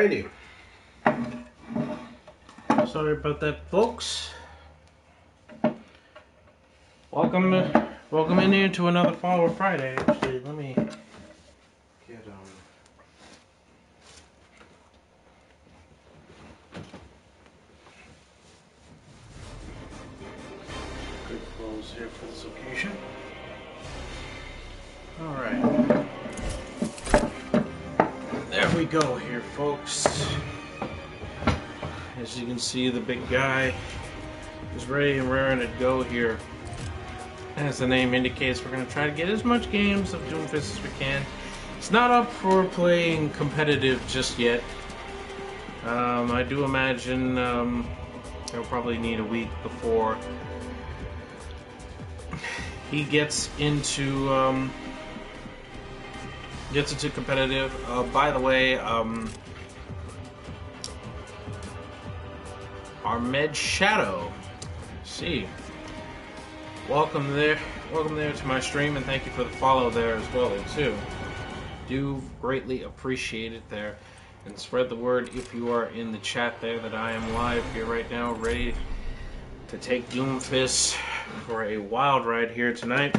Alrighty. Sorry about that, folks. Welcome in here to another Follower Friday. Actually, let me get good clothes here for this occasion. All right. There we go here, folks. As you can see, the big guy is ready and raring to go here. As the name indicates, we're going to try to get as much games of Doomfist as we can. It's not up for playing competitive just yet. I do imagine he'll probably need a week before he gets into competitive. By the way, Ahmed Shadow, see, welcome there to my stream, and thank you for the follow there as well too. Do greatly appreciate it there, and spread the word if you are in the chat there that I am live here right now, ready to take Doomfist for a wild ride here tonight.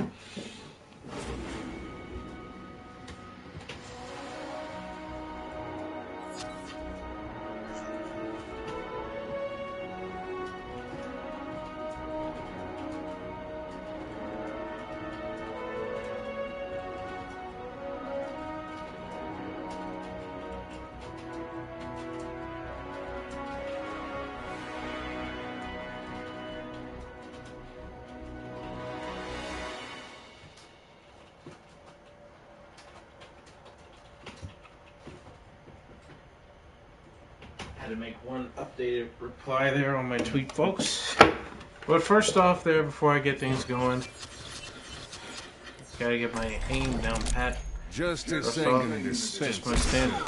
Had to make one updated reply there on my tweet, folks. But first off there, before I get things going, gotta get my aim down pat. Just a second, it's just my standard.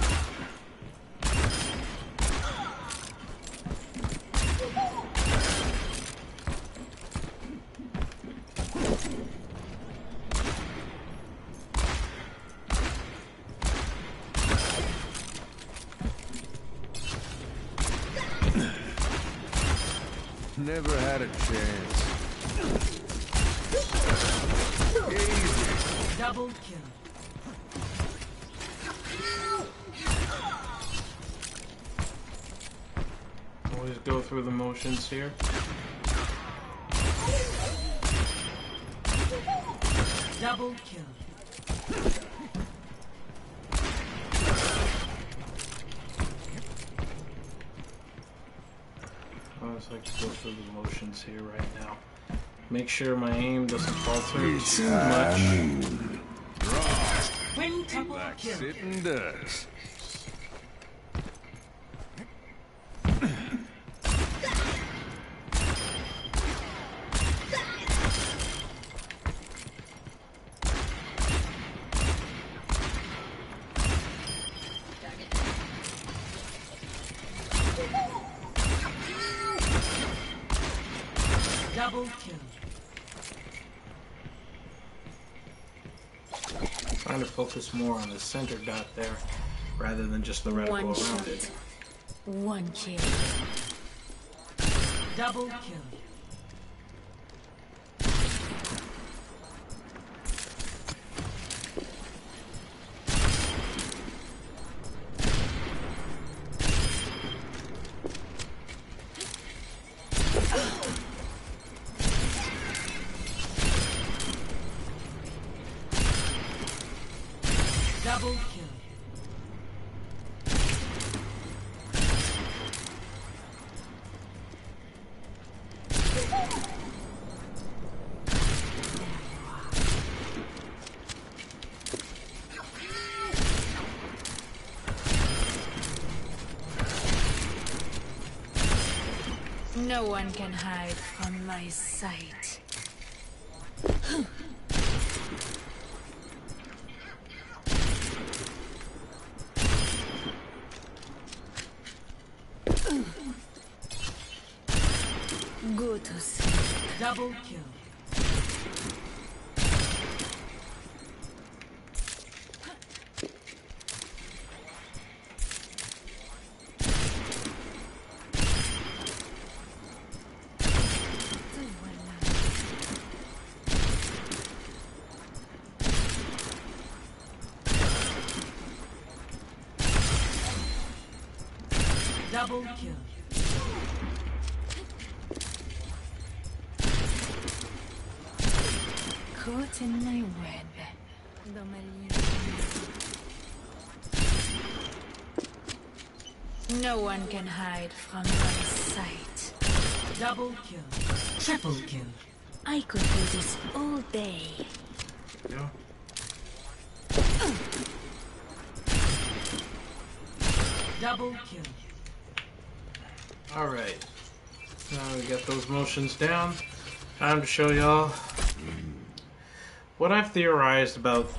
Never had a chance. Easy. Double kill. Always go through the motions here. Double kill. I always like to go through the motions here right now. Make sure my aim doesn't falter too much. Quintuple Like kill. sitting ducks. Double kill. Trying to focus more on the center dot there, rather than just the reticle One around shot. it. One kill. Double kill. Double kill. No one can hide from my sight. Go to sleep. Double kill. Double kill. Caught in my web. No one can hide from my sight. Double kill. Triple kill. I could do this all day. Yeah. Double kill. Alright. Now we got those motions down. Time to show y'all what I've theorized about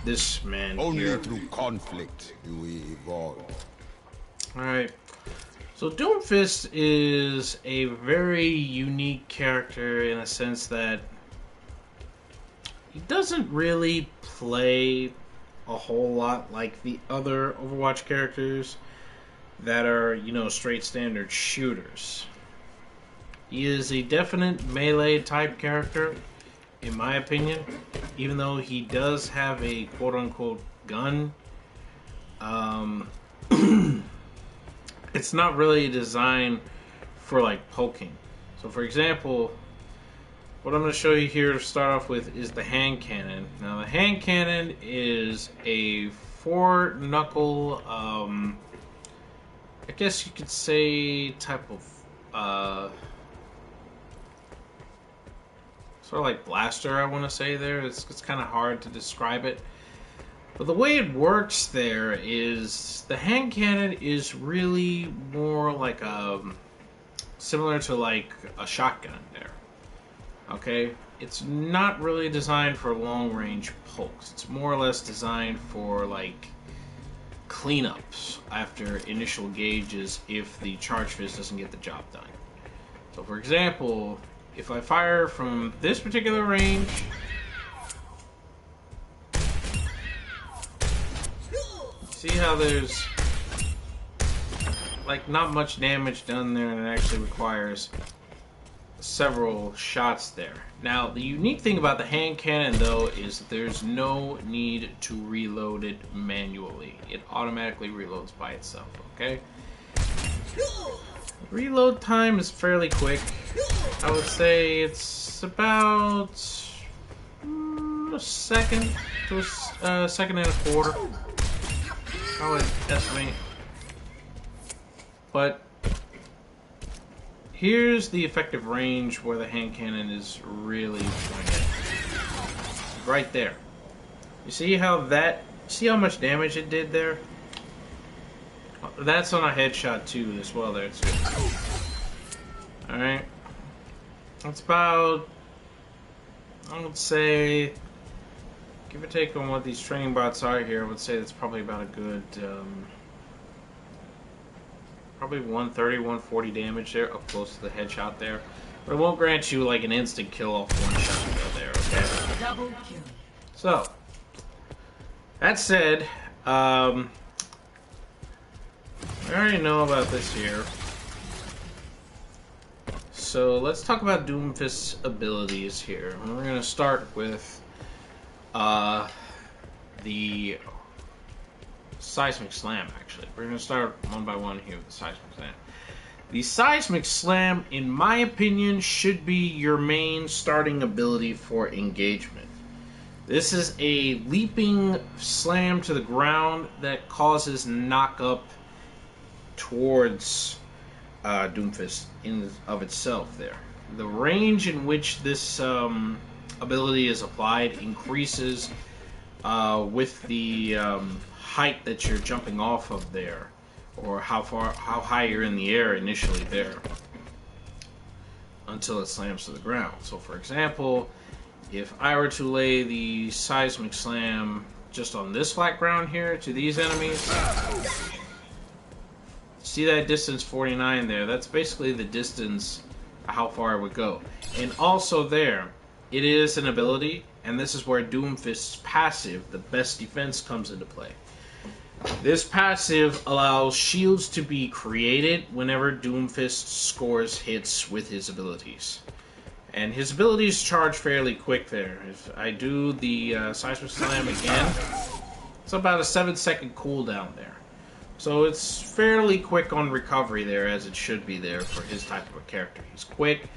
this man Only here. through conflict do we evolve. Alright. So Doomfist is a very unique character in a sense that he doesn't really play a whole lot like the other Overwatch characters that are, you know, straight standard shooters. He is a definite melee type character, in my opinion, even though he does have a quote-unquote gun. It's not really designed for like poking. So for example, what I'm going to show you here to start off with is the hand cannon. Now the hand cannon is a 4-knuckle, I guess you could say type of sort of like blaster, I want to say there. It's kind of hard to describe it. But the way it works there is the hand cannon is really more like similar to like a shotgun there. Okay? It's not really designed for long range pokes. It's more or less designed for like cleanups after initial gauges if the charge fist doesn't get the job done. So for example, if I fire from this particular range, see how there's like not much damage done there, and it actually requires several shots there. Now the unique thing about the hand cannon though is that there's no need to reload it manually. It automatically reloads by itself, okay? Reload time is fairly quick. I would say it's about a second to a second and a quarter, I would estimate. But here's the effective range where the hand cannon is really pointed. Right there. You see how much damage it did there? That's on a headshot too as well there too. Alright. That's about, I would say, give or take on what these training bots are here, I would say that's probably about a good probably 130, 140 damage there, up close to the headshot there. But it won't grant you like an instant kill off one shot there, okay? Double kill. So, that said, I already know about this here. So let's talk about Doomfist's abilities here. We're going to start with the Seismic Slam, actually. We're going to start one by one here with the Seismic Slam. The Seismic Slam, in my opinion, should be your main starting ability for engagement. This is a leaping slam to the ground that causes knock-up towards Doomfist in of itself there. The range in which this ability is applied increases with the height that you're jumping off of there, or how high you're in the air initially there, until it slams to the ground. So for example, if I were to lay the Seismic Slam just on this flat ground here to these enemies, see that distance 49 there? That's basically the distance how far it would go. And also there, it is an ability, and this is where Doomfist's passive, the best defense, comes into play. This passive allows shields to be created whenever Doomfist scores hits with his abilities. And his abilities charge fairly quick there. If I do the Seismic Slam again, it's about a 7-second cooldown there. So it's fairly quick on recovery there, as it should be there for his type of a character. He's quick,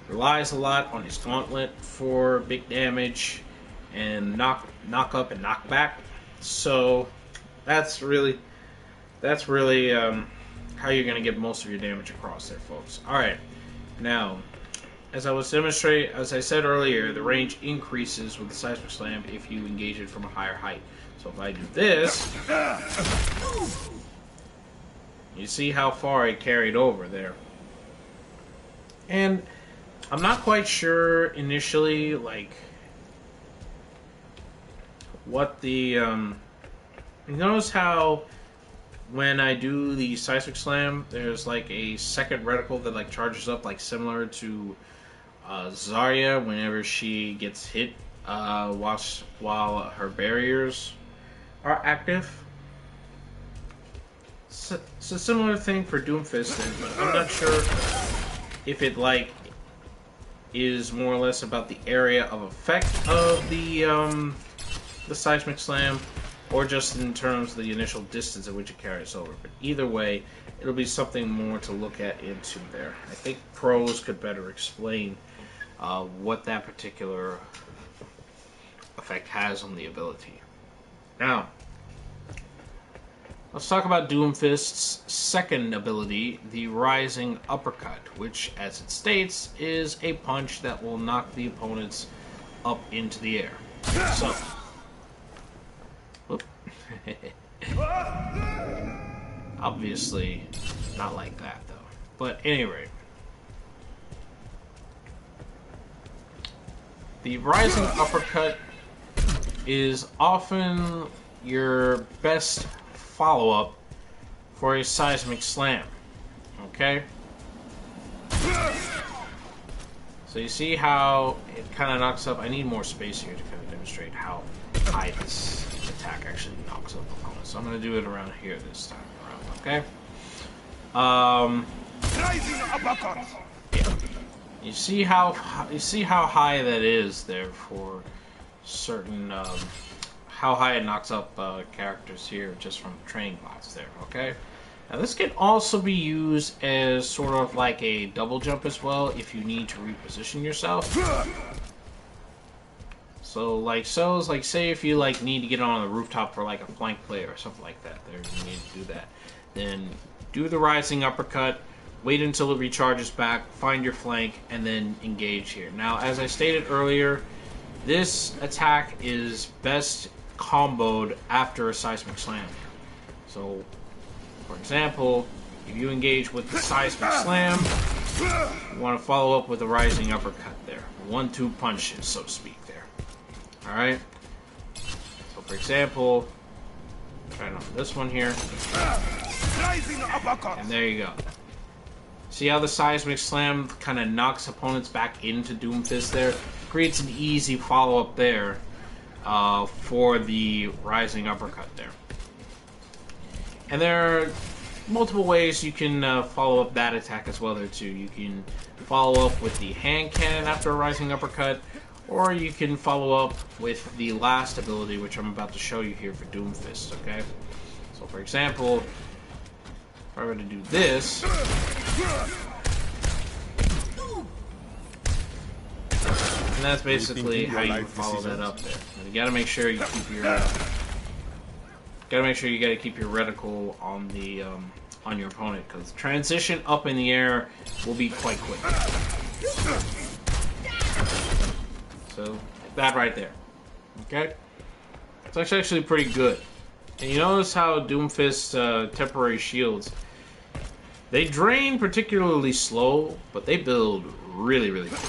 relies a lot on his gauntlet for big damage, and knock up and knock back. So that's really how you're going to get most of your damage across there, folks. Alright, now, as I said earlier, the range increases with the Seismic Slam if you engage it from a higher height. So if I do this, you see how far it carried over there. And I'm not quite sure initially, like, what the, you notice how when I do the Seismic Slam, there's like a second reticle that like charges up, like similar to Zarya whenever she gets hit while her barriers are active. It's a similar thing for Doomfist, but I'm not sure if it like is more or less about the area of effect of the Seismic Slam, or just in terms of the initial distance at which it carries over. But either way, it'll be something more to look at into there. I think pros could better explain what that particular effect has on the ability. Now, let's talk about Doomfist's second ability, the Rising Uppercut, which, as it states, is a punch that will knock the opponents up into the air. So, obviously, not like that, though. But anyway, the Rising Uppercut is often your best follow-up for a Seismic Slam. Okay? So you see how it kind of knocks up. I need more space here to kind of demonstrate how high this attack actually knocks up opponents. So I'm going to do it around here this time around, okay? Yeah. You see how high that is there for certain how high it knocks up characters here just from training bots there, okay? Now this can also be used as sort of like a double jump as well if you need to reposition yourself. So like say if you like need to get on the rooftop for like a flank play or something like that, there you need to do that. Then do the Rising Uppercut, wait until it recharges back, find your flank, and then engage here. Now as I stated earlier, this attack is best comboed after a Seismic Slam. So for example, if you engage with the Seismic Slam, you want to follow up with a Rising Uppercut there. 1-2 punches, so to speak there. Alright? So for example, try on this one here. And there you go. See how the Seismic Slam kind of knocks opponents back into Doomfist there? Creates an easy follow-up there for the Rising Uppercut there. And there are multiple ways you can follow up that attack as well there too. You can follow up with the hand cannon after a Rising Uppercut, or you can follow up with the last ability, which I'm about to show you here for Doomfist, okay? So for example, if I were to do this, and that's basically how you follow that up there. And you gotta make sure you keep your you gotta keep your reticle on the on your opponent, because transition up in the air will be quite quick. So that right there, okay? So it's actually pretty good. And you notice how Doomfist temporary shields, they drain particularly slow, but they build really, really quick.